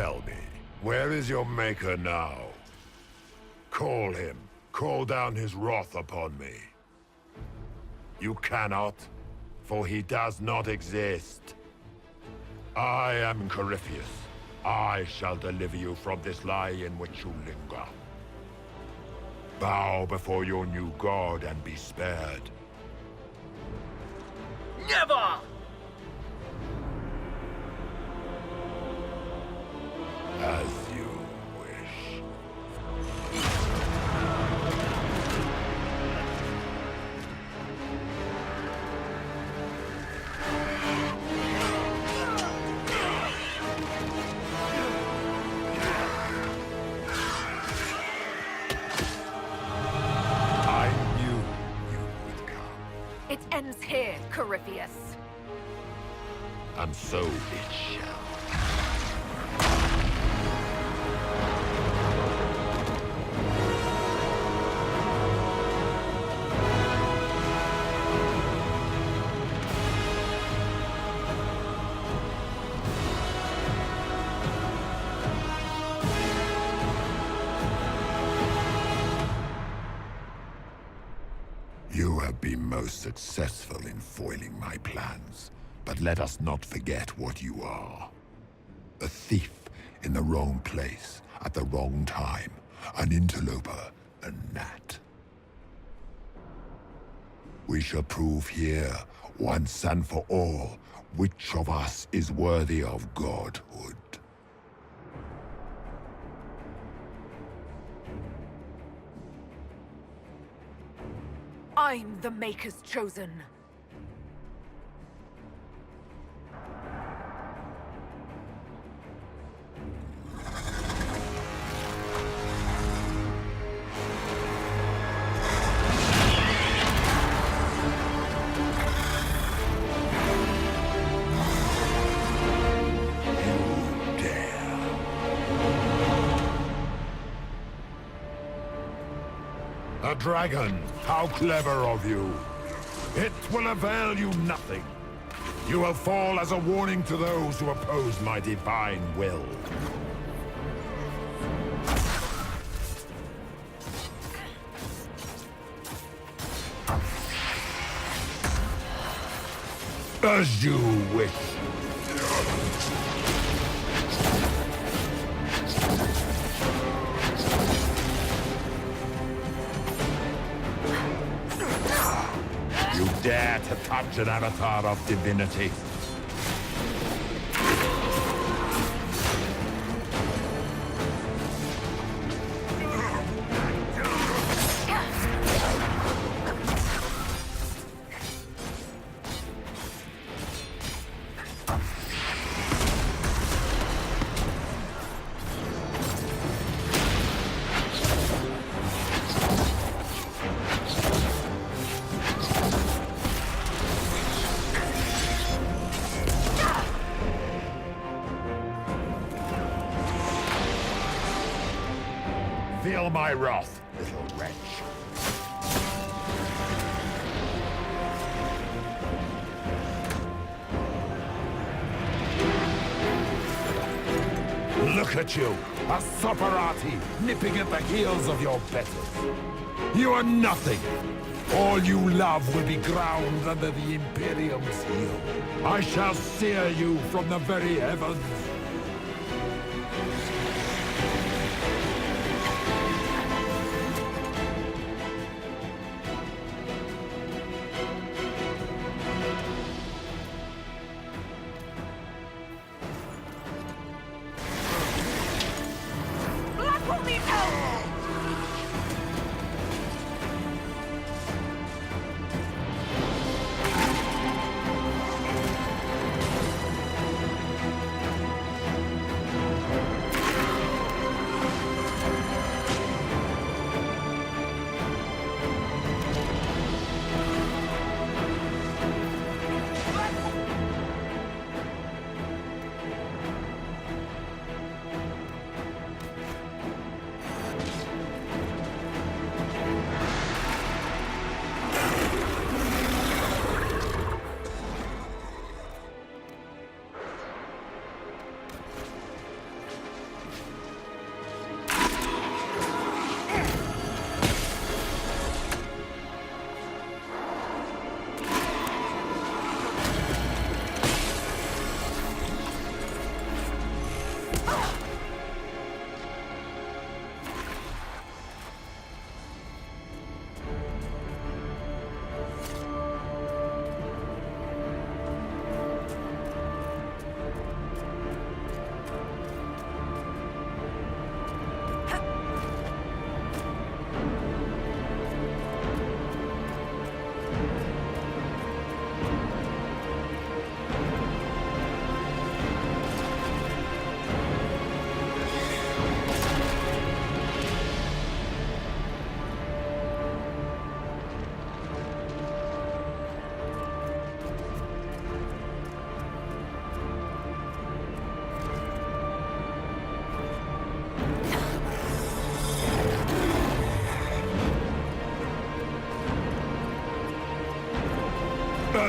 Tell me, where is your maker now? Call him. Call down his wrath upon me. You cannot, for he does not exist. I am Corypheus. I shall deliver you from this lie in which you linger. Bow before your new god and be spared. Never! As you wish. I knew you would come. It ends here, Corypheus. And so it shall. You have been most successful in foiling my plans, but let us not forget what you are. A thief in the wrong place, at the wrong time, an interloper, a gnat. We shall prove here, once and for all, which of us is worthy of godhood. I'm the Maker's chosen. A dragon! How clever of you! It will avail you nothing. You will fall as a warning to those who oppose my divine will. As you wish. You dare to touch an avatar of divinity? Feel my wrath, little wretch. Look at you, a Soparati, nipping at the heels of your betters. You are nothing. All you love will be ground under the Imperium's heel. I shall sear you from the very heavens.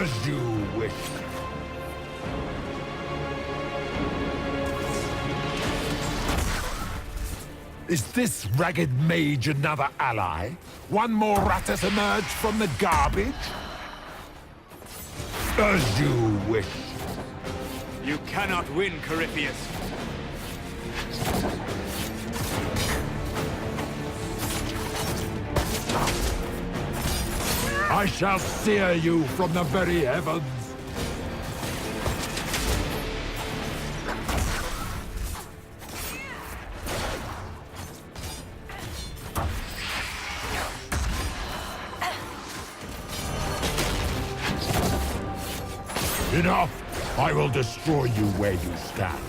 As you wish. Is this ragged mage another ally? One more rat has emerged from the garbage? As you wish. You cannot win, Corypheus. I shall sear you from the very heavens. Enough! I will destroy you where you stand.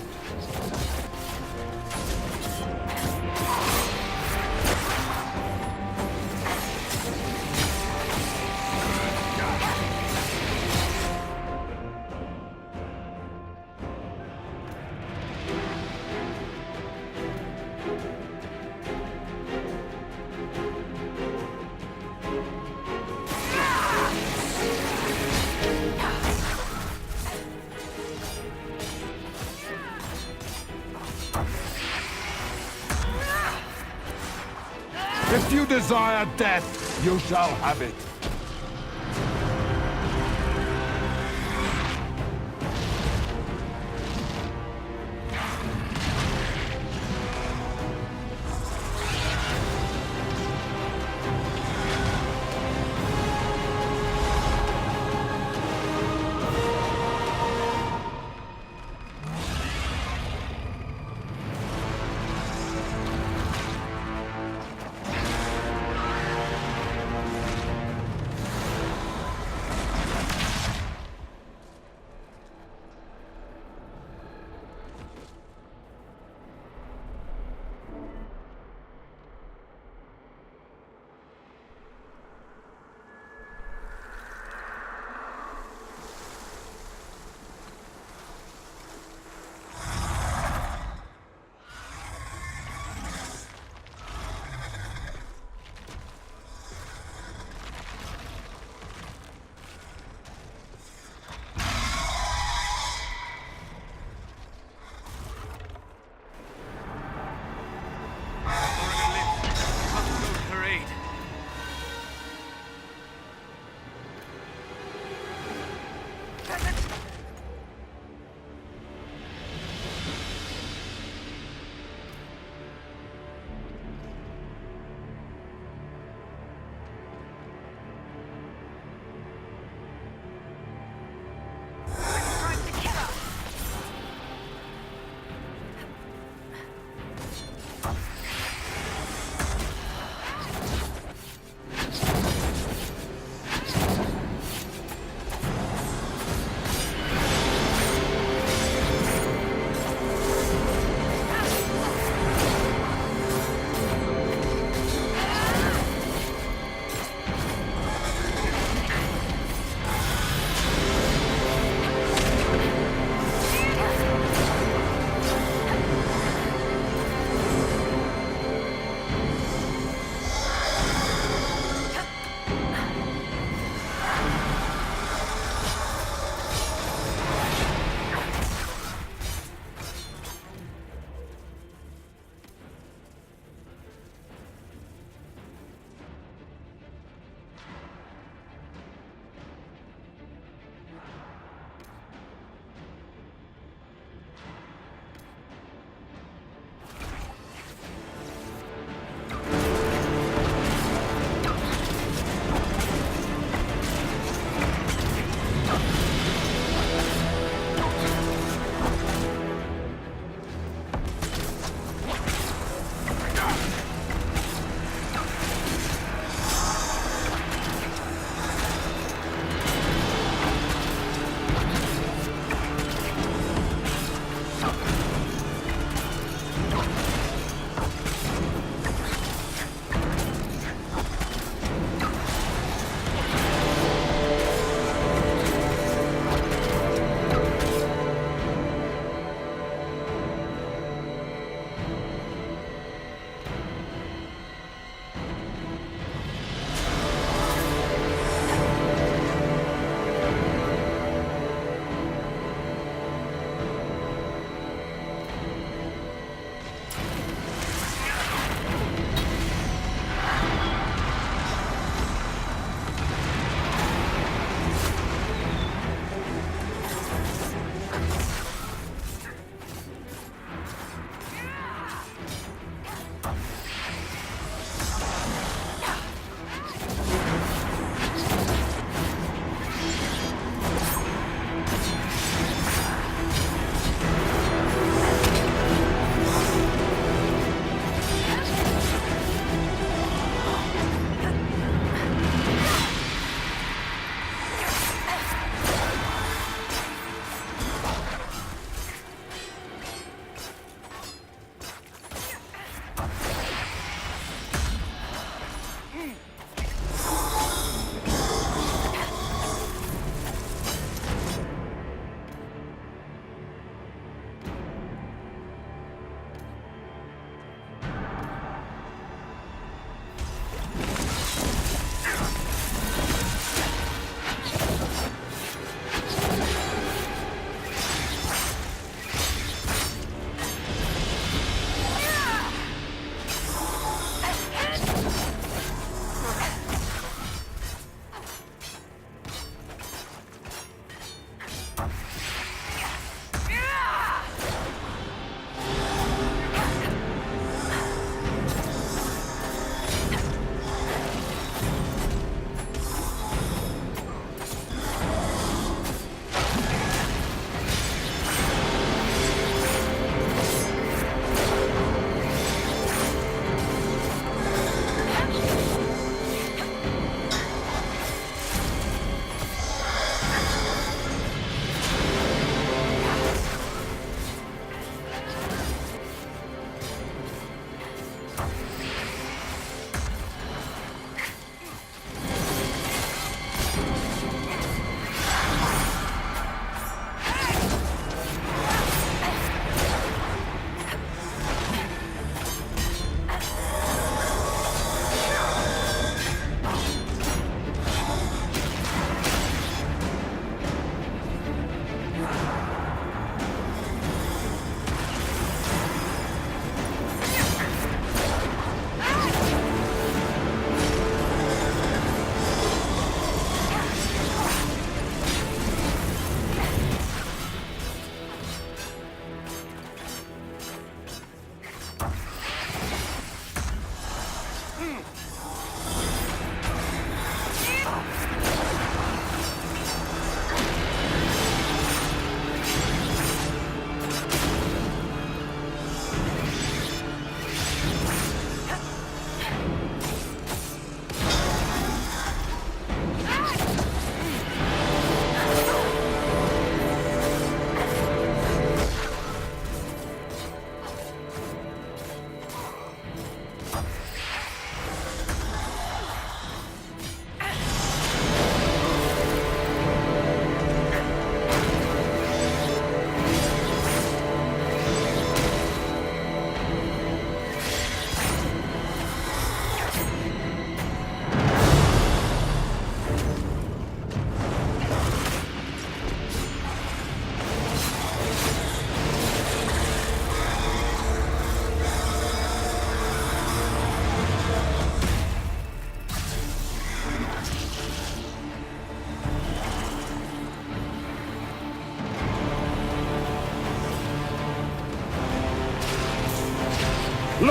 If you desire death, you shall have it.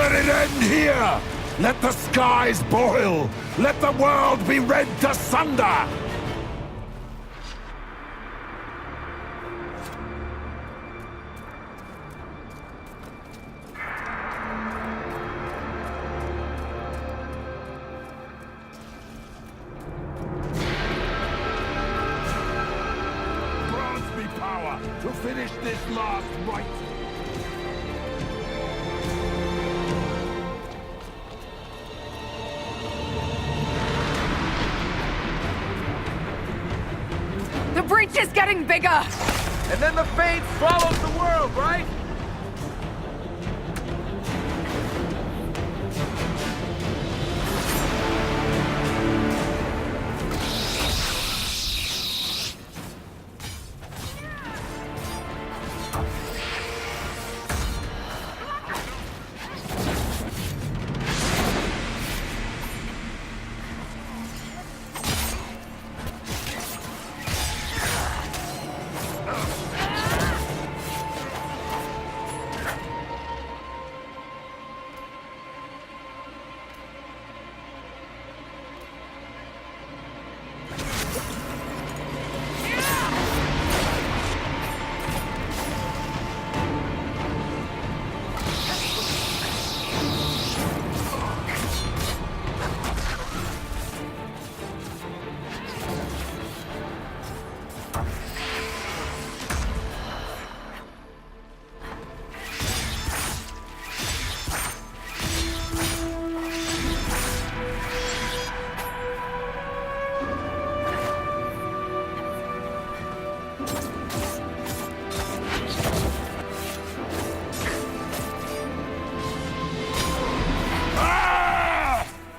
Let it end here! Let the skies boil! Let the world be rent asunder! Grant me power to finish this last rite! The breach is getting bigger! And then the fate swallows the world, right?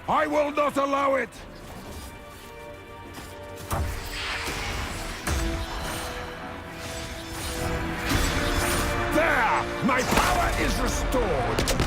I will not allow it! There! My power is restored!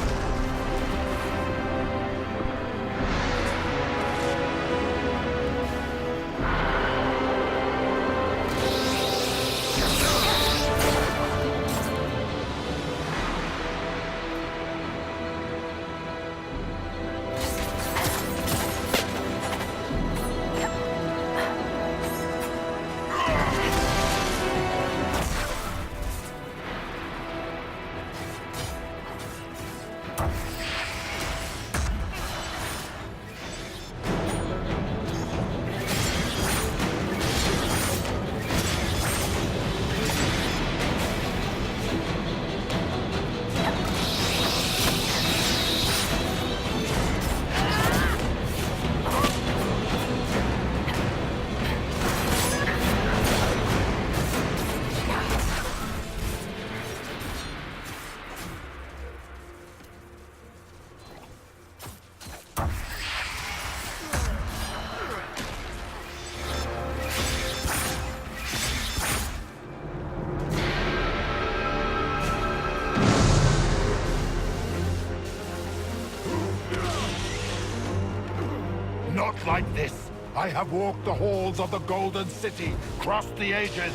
Not like this. I have walked the halls of the Golden City, crossed the ages.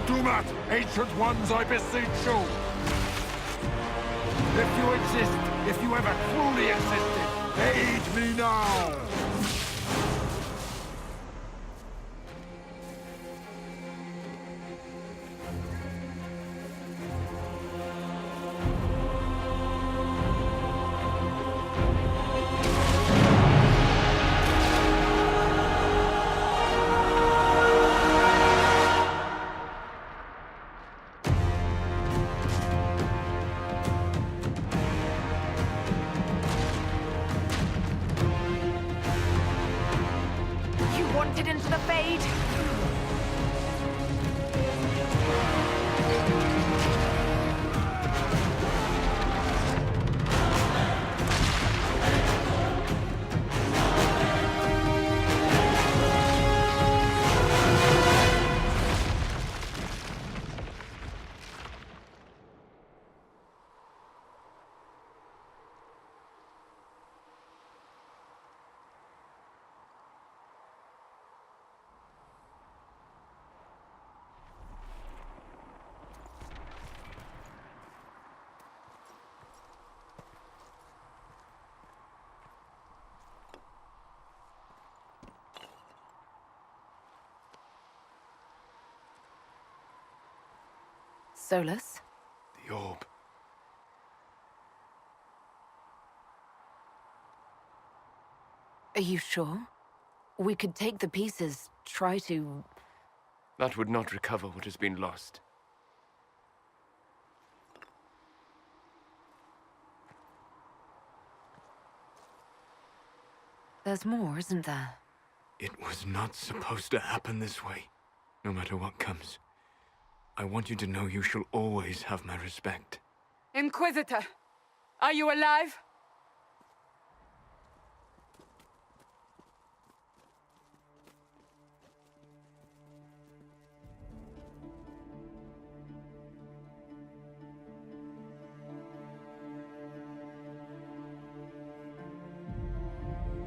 Do not, ancient ones, I beseech you. If you exist, if you ever truly existed, aid me now. Wanted into the Fade? Solus? The orb. Are you sure? We could take the pieces, try to... That would not recover what has been lost. There's more, isn't there? It was not supposed to happen this way. No matter what comes, I want you to know you shall always have my respect. Inquisitor! Are you alive?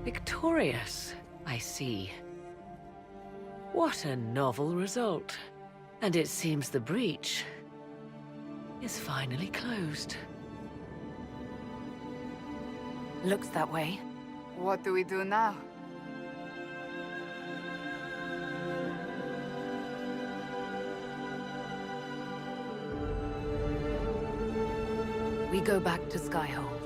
Victorious, I see. What a novel result. And it seems the breach is finally closed. Looks that way. What do we do now? We go back to Skyhold.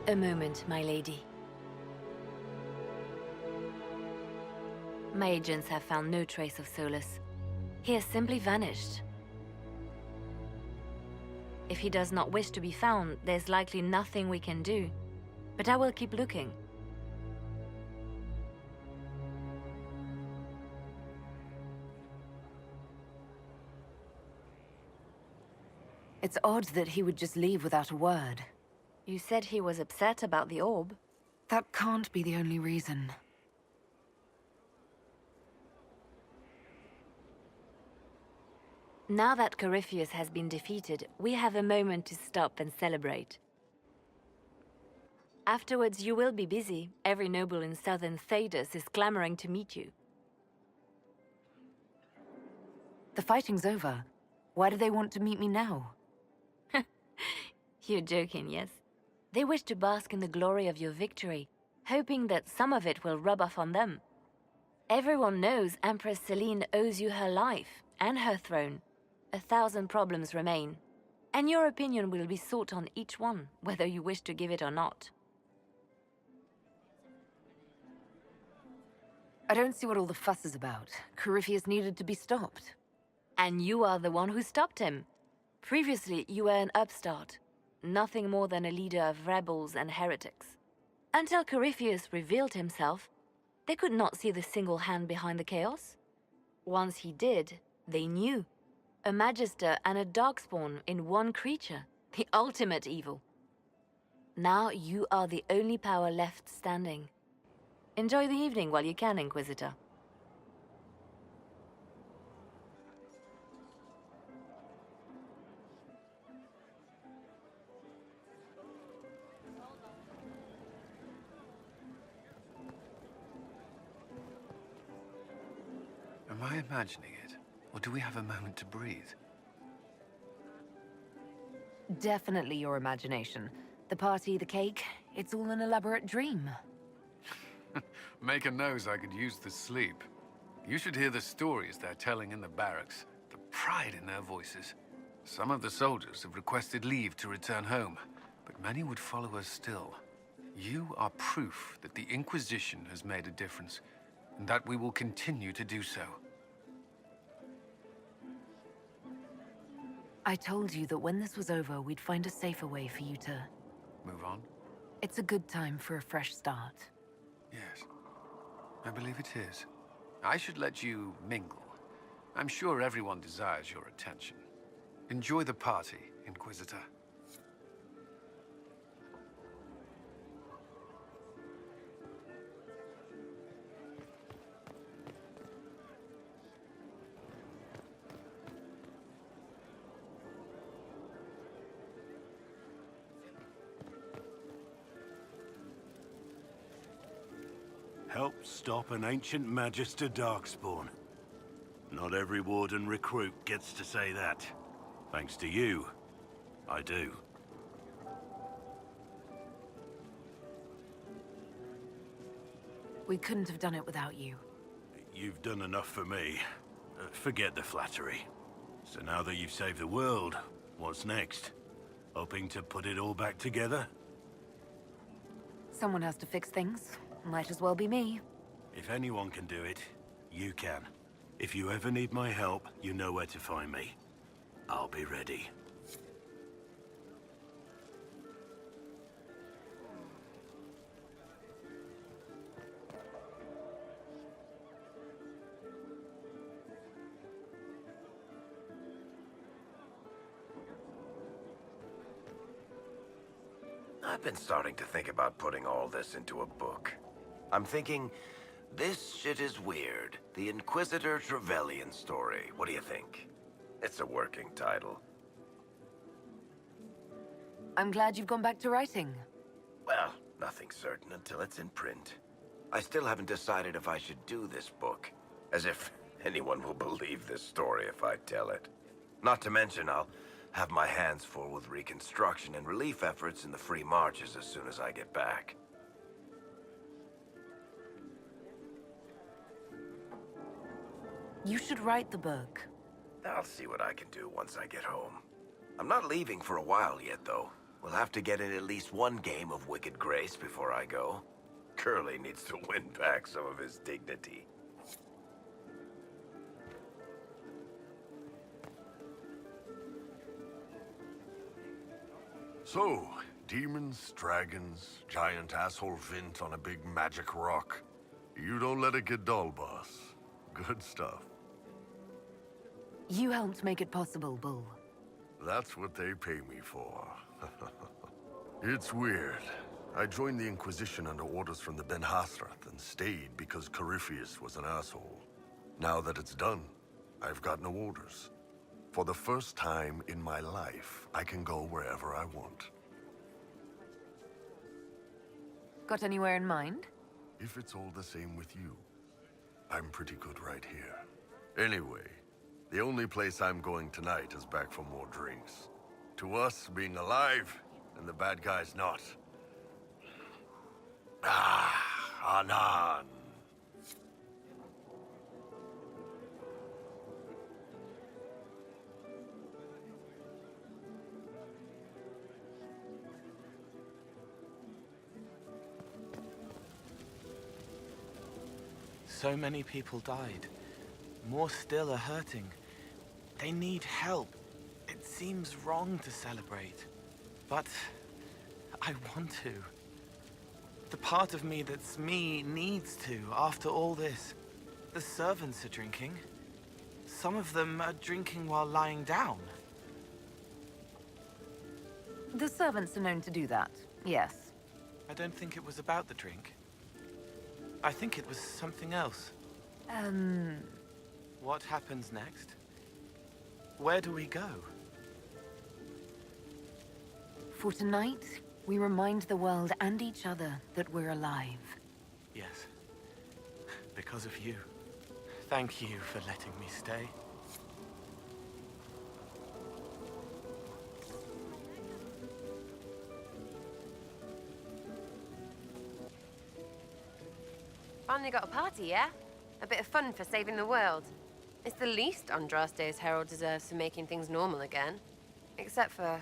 A moment, my lady. My agents have found no trace of Solus. He has simply vanished. If he does not wish to be found, there's likely nothing we can do. But I will keep looking. It's odd that he would just leave without a word. You said he was upset about the orb. That can't be the only reason. Now that Corypheus has been defeated, we have a moment to stop and celebrate. Afterwards, you will be busy. Every noble in southern Thedas is clamoring to meet you. The fighting's over. Why do they want to meet me now? You're joking, yes? They wish to bask in the glory of your victory, hoping that some of it will rub off on them. Everyone knows Empress Celine owes you her life and her throne. 1,000 problems remain, and your opinion will be sought on each one, whether you wish to give it or not. I don't see what all the fuss is about. Corypheus needed to be stopped. And you are the one who stopped him. Previously, you were an upstart, nothing more than a leader of rebels and heretics. Until Corypheus revealed himself, they could not see the single hand behind the chaos. Once he did, they knew. A Magister and a Darkspawn in one creature, the ultimate evil. Now you are the only power left standing. Enjoy the evening while you can, Inquisitor. Am I imagining it? Or do we have a moment to breathe? Definitely your imagination. The party, the cake, it's all an elaborate dream. Maker knows I could use the sleep. You should hear the stories they're telling in the barracks. The pride in their voices. Some of the soldiers have requested leave to return home, but many would follow us still. You are proof that the Inquisition has made a difference, and that we will continue to do so. I told you that when this was over, we'd find a safer way for you to... Move on? It's a good time for a fresh start. Yes, I believe it is. I should let you mingle. I'm sure everyone desires your attention. Enjoy the party, Inquisitor. Help stop an ancient Magister Darkspawn. Not every Warden recruit gets to say that. Thanks to you, I do. We couldn't have done it without you. You've done enough for me. Forget the flattery. So now that you've saved the world, what's next? Hoping to put it all back together? Someone has to fix things. Might as well be me. If anyone can do it, you can. If you ever need my help, you know where to find me. I'll be ready. I've been starting to think about putting all this into a book. I'm thinking, this shit is weird. The Inquisitor Trevelyan story. What do you think? It's a working title. I'm glad you've gone back to writing. Well, nothing's certain until it's in print. I still haven't decided if I should do this book. As if anyone will believe this story if I tell it. Not to mention, I'll have my hands full with reconstruction and relief efforts in the free marches as soon as I get back. You should write the book. I'll see what I can do once I get home. I'm not leaving for a while yet, though. We'll have to get in at least one game of Wicked Grace before I go. Curly needs to win back some of his dignity. So, demons, dragons, giant asshole Vint on a big magic rock. You don't let it get dull, boss. Good stuff. You helped make it possible, Bull. That's what they pay me for. It's weird. I joined the Inquisition under orders from the Ben Hathrath and stayed because Corypheus was an asshole. Now that it's done, I've got no orders. For the first time in my life, I can go wherever I want. Got anywhere in mind? If it's all the same with you, I'm pretty good right here. Anyway, the only place I'm going tonight is back for more drinks. To us, being alive, and the bad guys not. Anan. So many people died. More still are hurting. They need help. It seems wrong to celebrate. But I want to. The part of me that's me needs to, after all this. The servants are drinking. Some of them are drinking while lying down. The servants are known to do that, yes. I don't think it was about the drink. I think it was something else. What happens next? Where do we go? For tonight, we remind the world and each other that we're alive. Yes. Because of you. Thank you for letting me stay. Finally got a party, yeah? A bit of fun for saving the world. It's the least Andraste's herald deserves for making things normal again. Except for,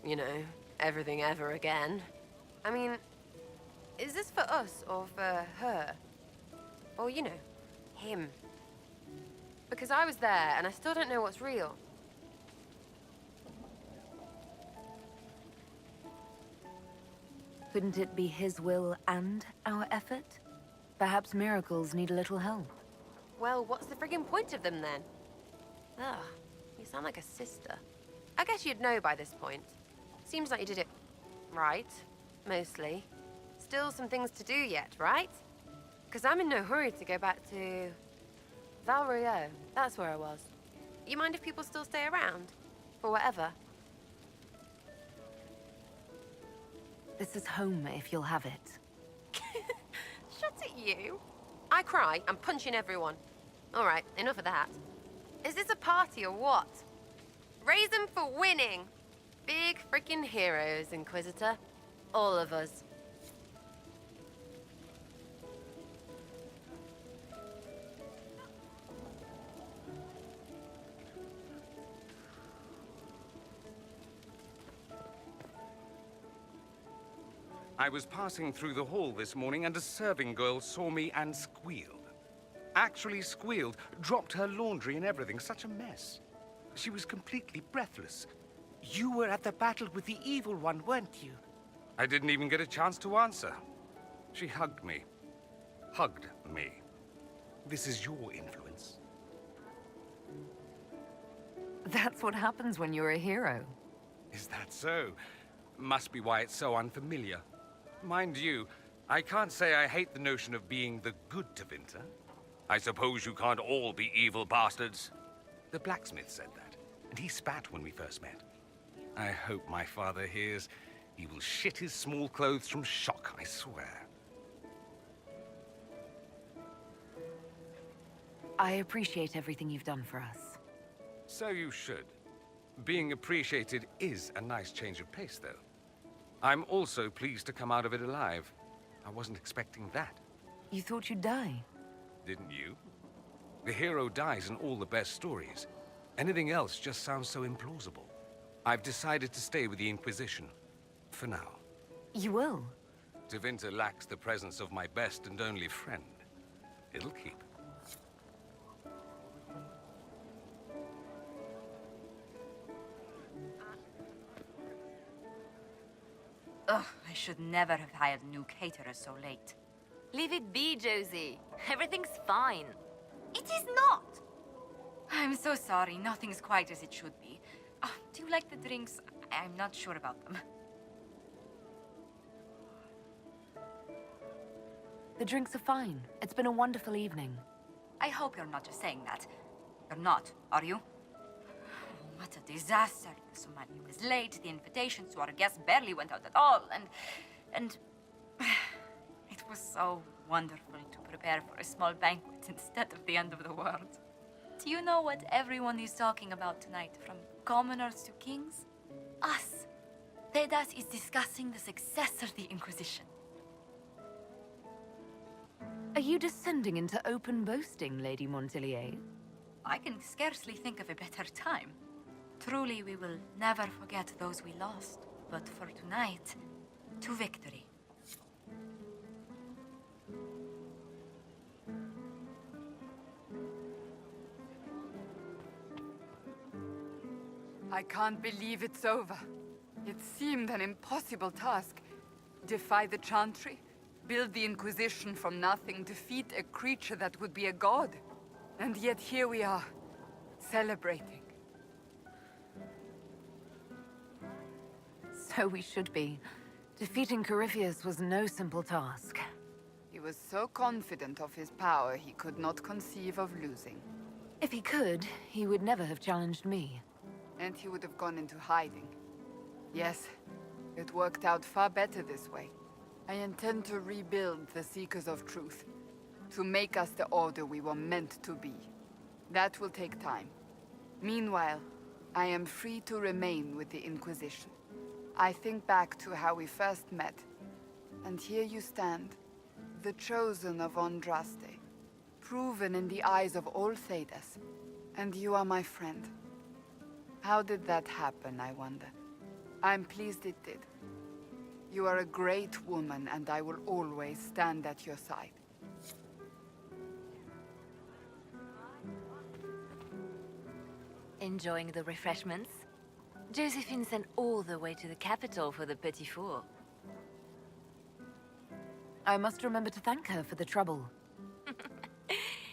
you know, everything ever again. I mean, is this for us or for her? Or, you know, him? Because I was there and I still don't know what's real. Couldn't it be his will and our effort? Perhaps miracles need a little help. Well, what's the friggin' point of them then? Ugh, you sound like a sister. I guess you'd know by this point. Seems like you did it right, mostly. Still some things to do yet, right? Because I'm in no hurry to go back to... Val Rio. That's where I was. You mind if people still stay around? For whatever? This is home if you'll have it. Shut it, you. I cry, I'm punching everyone. All right, enough of that. Is this a party or what? Raise them for winning. Big freaking heroes, Inquisitor. All of us. I was passing through the hall this morning and a serving girl saw me and squealed. Actually squealed, dropped her laundry and everything, such a mess. She was completely breathless. You were at the battle with the evil one, weren't you? I didn't even get a chance to answer. She hugged me. Hugged me. This is your influence. That's what happens when you're a hero. Is that so? Must be why it's so unfamiliar. Mind you, I can't say I hate the notion of being the good Tevinter. I suppose you can't all be evil bastards. The blacksmith said that, and he spat when we first met. I hope my father hears. He will shit his small clothes from shock, I swear. I appreciate everything you've done for us. So you should. Being appreciated is a nice change of pace, though. I'm also pleased to come out of it alive. I wasn't expecting that. You thought you'd die? Didn't you? The hero dies in all the best stories. Anything else just sounds so implausible. I've decided to stay with the Inquisition. For now. You will? Tevinter lacks the presence of my best and only friend. It'll keep. Ugh, I should never have hired a new caterer so late. Leave it be, Josie. Everything's fine. It is not! I'm so sorry, nothing's quite as it should be. Do you like the drinks? I'm not sure about them. The drinks are fine. It's been a wonderful evening. I hope you're not just saying that. You're not, are you? What a disaster. The Somali was late, the invitations to our guests barely went out at all, and... It was so wonderful to prepare for a small banquet instead of the end of the world. Do you know what everyone is talking about tonight, from commoners to kings? Us. Tedas is discussing the success of the Inquisition. Are you descending into open boasting, Lady Montilier? I can scarcely think of a better time. Truly, we will never forget those we lost. But for tonight, to victory. I can't believe it's over. It seemed an impossible task. Defy the Chantry, build the Inquisition from nothing, defeat a creature that would be a god. And yet here we are, celebrating. So we should be. Defeating Corypheus was no simple task. He was so confident of his power, he could not conceive of losing. If he could, he would never have challenged me. And he would have gone into hiding. Yes, it worked out far better this way. I intend to rebuild the Seekers of Truth. to make us the Order we were meant to be. That will take time. Meanwhile, I am free to remain with the Inquisition. I think back to how we first met, and here you stand, the chosen of Andraste, proven in the eyes of all Thedas, and you are my friend. How did that happen, I wonder? I'm pleased it did. You are a great woman, and I will always stand at your side. Enjoying the refreshments? Josephine sent all the way to the capital for the petit four. I must remember to thank her for the trouble.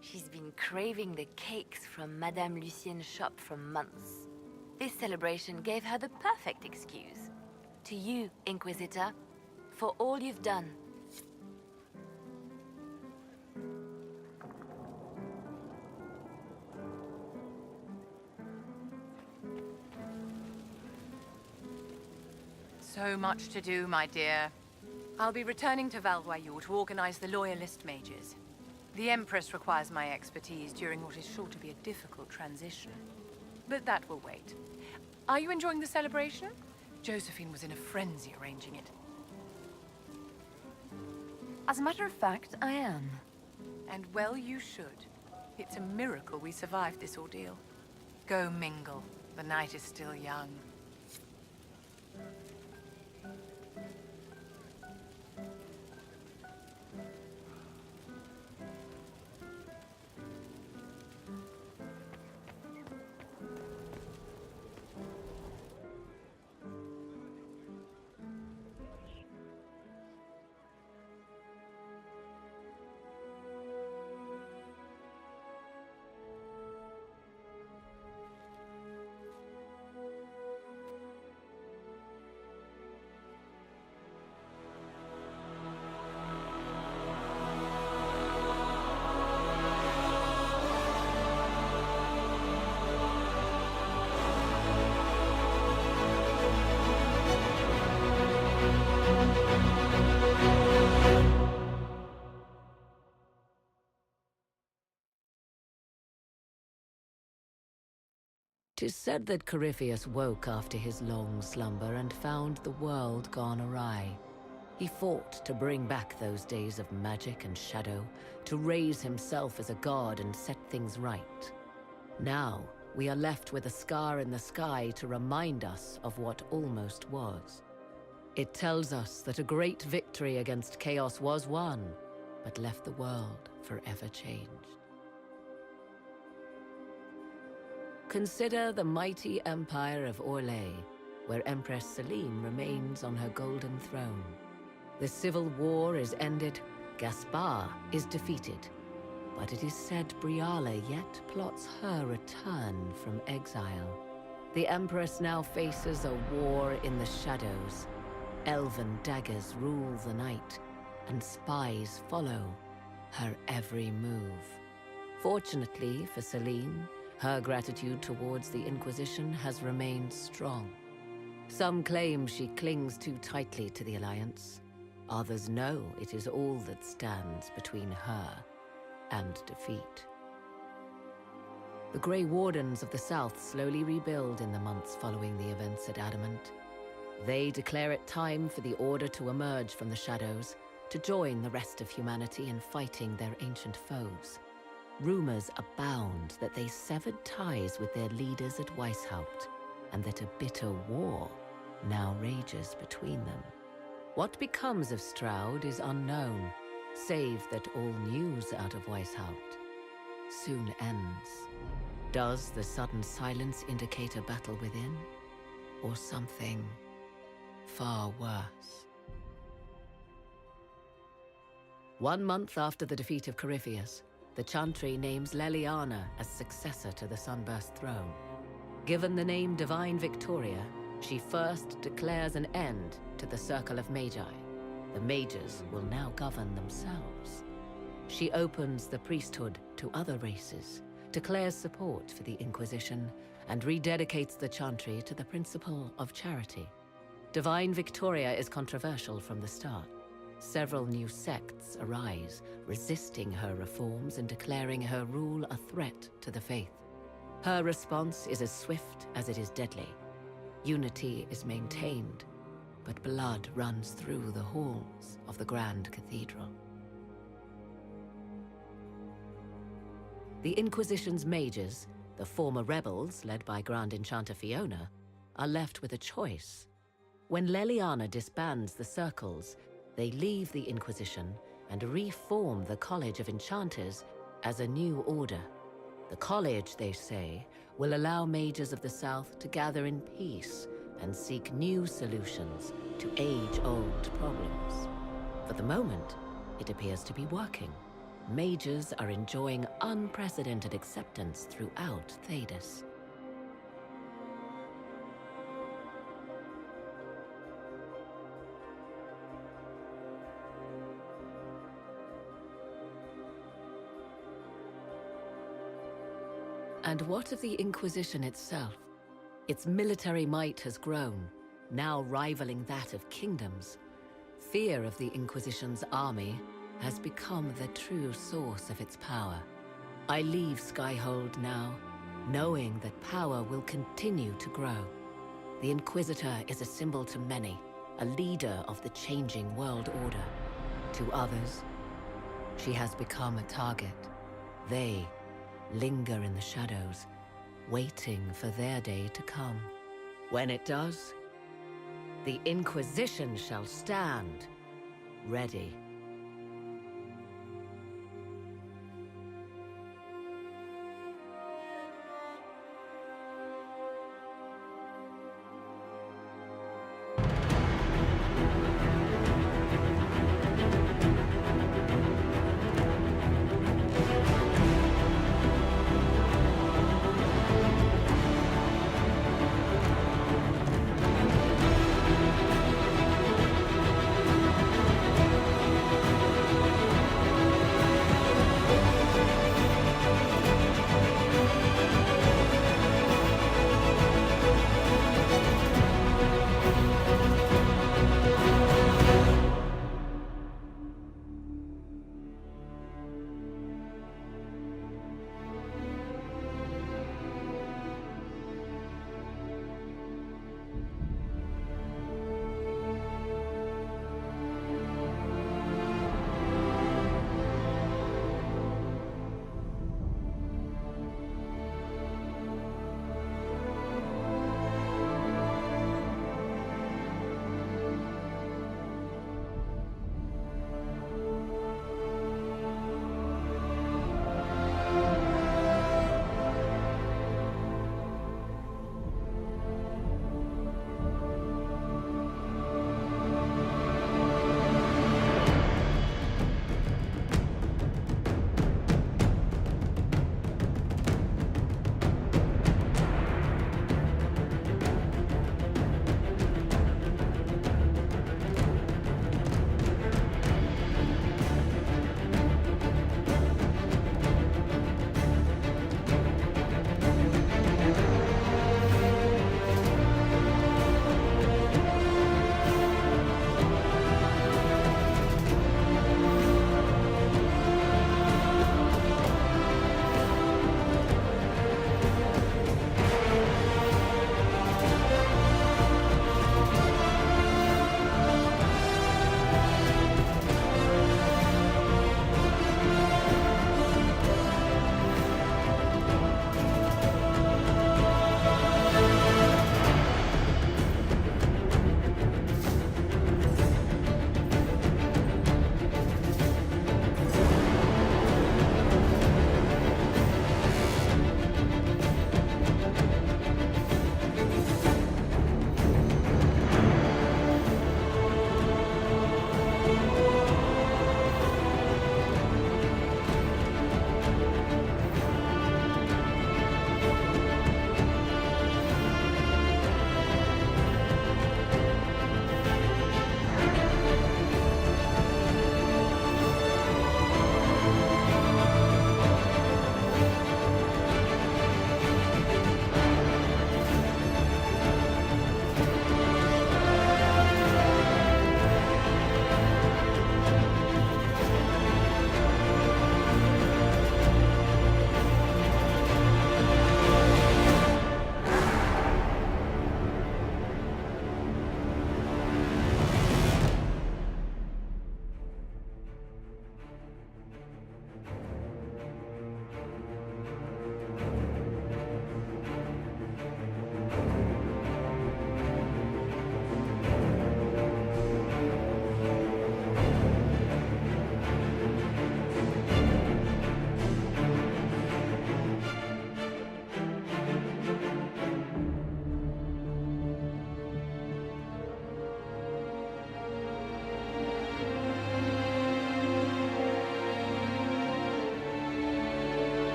She's been craving the cakes from Madame Lucien's shop for months. This celebration gave her the perfect excuse. To you, Inquisitor, for all you've done. So much to do, my dear. I'll be returning to Valvoyou to organize the Loyalist mages. The Empress requires my expertise during what is sure to be a difficult transition. But that will wait. Are you enjoying the celebration? Josephine was in a frenzy arranging it. As a matter of fact, I am. And well you should. It's a miracle we survived this ordeal. Go mingle. The night is still young. Tis said that Corypheus woke after his long slumber and found the world gone awry. He fought to bring back those days of magic and shadow, to raise himself as a god and set things right. Now, we are left with a scar in the sky to remind us of what almost was. It tells us that a great victory against chaos was won, but left the world forever changed. Consider the mighty empire of Orlais, where Empress Celine remains on her golden throne. The civil war is ended, Gaspar is defeated, but it is said Briala yet plots her return from exile. The Empress now faces a war in the shadows. Elven daggers rule the night, and spies follow her every move. Fortunately for Celine, her gratitude towards the Inquisition has remained strong. Some claim she clings too tightly to the Alliance. Others know it is all that stands between her and defeat. The Grey Wardens of the South slowly rebuild in the months following the events at Adamant. They declare it time for the Order to emerge from the shadows, to join the rest of humanity in fighting their ancient foes. Rumors abound that they severed ties with their leaders at Weishaupt, and that a bitter war now rages between them. What becomes of Stroud is unknown, save that all news out of Weishaupt soon ends. Does the sudden silence indicate a battle within, or something far worse? 1 month after the defeat of Corypheus, the Chantry names Leliana as successor to the Sunburst throne. Given the name Divine Victoria, she first declares an end to the Circle of Magi. The mages will now govern themselves. She opens the priesthood to other races, declares support for the Inquisition, and rededicates the Chantry to the principle of charity. Divine Victoria is controversial from the start. Several new sects arise, resisting her reforms and declaring her rule a threat to the faith. Her response is as swift as it is deadly. Unity is maintained, but blood runs through the halls of the Grand Cathedral. The Inquisition's mages, the former rebels led by Grand Enchanter Fiona, are left with a choice. When Leliana disbands the circles, they leave the Inquisition and reform the College of Enchanters as a new order. The college, they say, will allow mages of the South to gather in peace and seek new solutions to age-old problems. For the moment, it appears to be working. Mages are enjoying unprecedented acceptance throughout Thedas. And what of the Inquisition itself? Its military might has grown, now rivaling that of kingdoms. Fear of the Inquisition's army has become the true source of its power. I leave Skyhold now, knowing that power will continue to grow. The Inquisitor is a symbol to many, a leader of the changing world order. To others, she has become a target. They linger in the shadows, waiting for their day to come. When it does, the Inquisition shall stand, ready.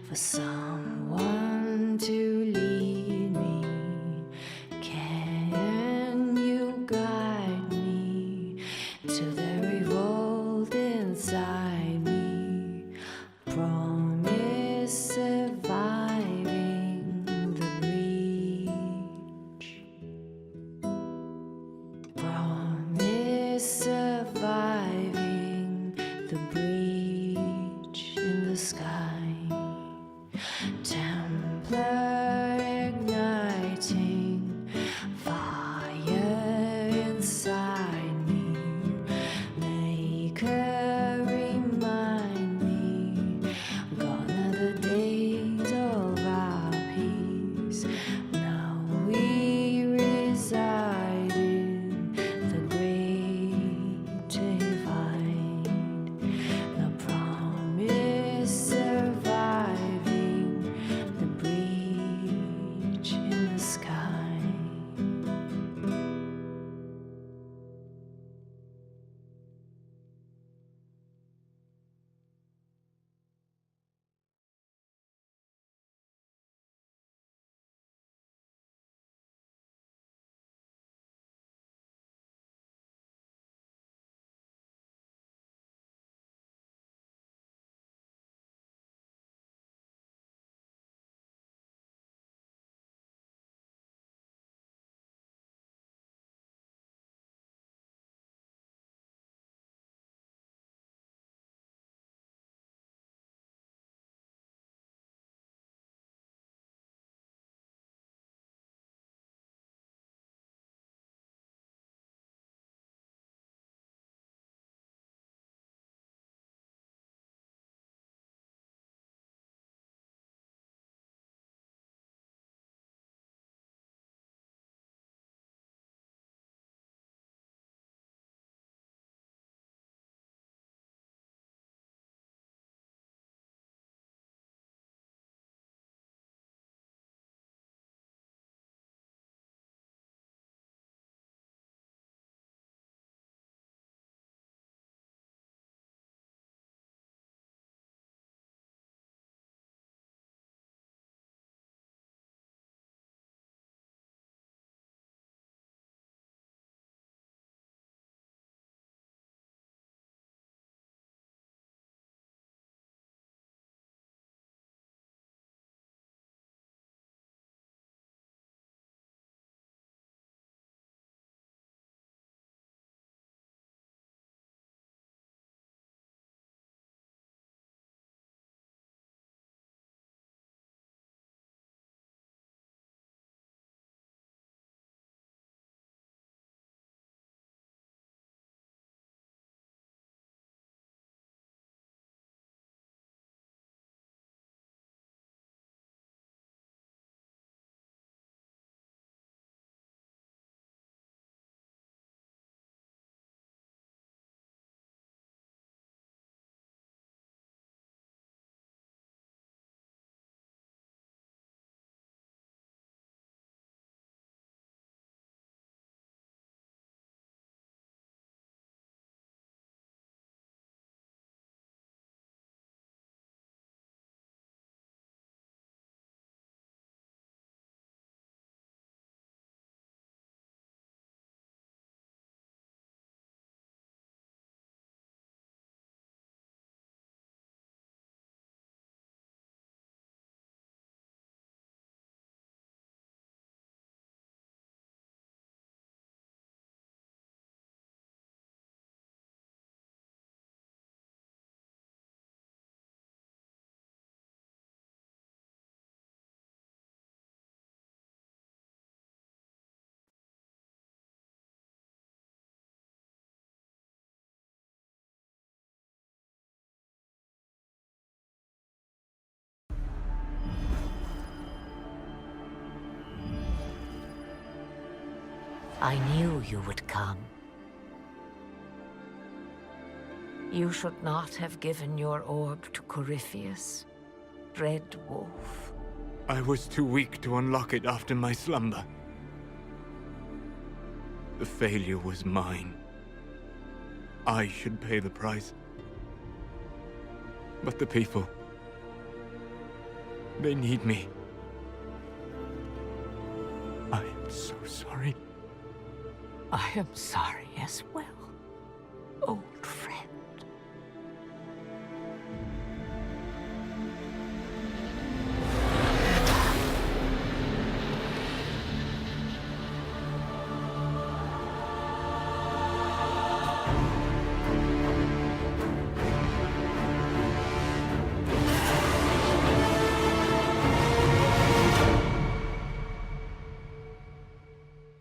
for someone to lead me. Can you guide me to the revolt inside me? Promise surviving the breach. Promise surviving the breach in the sky. Templar igniting fire inside me. Make her remind me, gone are the days of our peace. Now we reside in the great divide. The promise surviving the breach in the sky. I knew you would come. You should not have given your orb to Corypheus, Red Wolf. I was too weak to unlock it after my slumber. The failure was mine. I should pay the price. But the people... They need me. I am so sorry. I am sorry as well.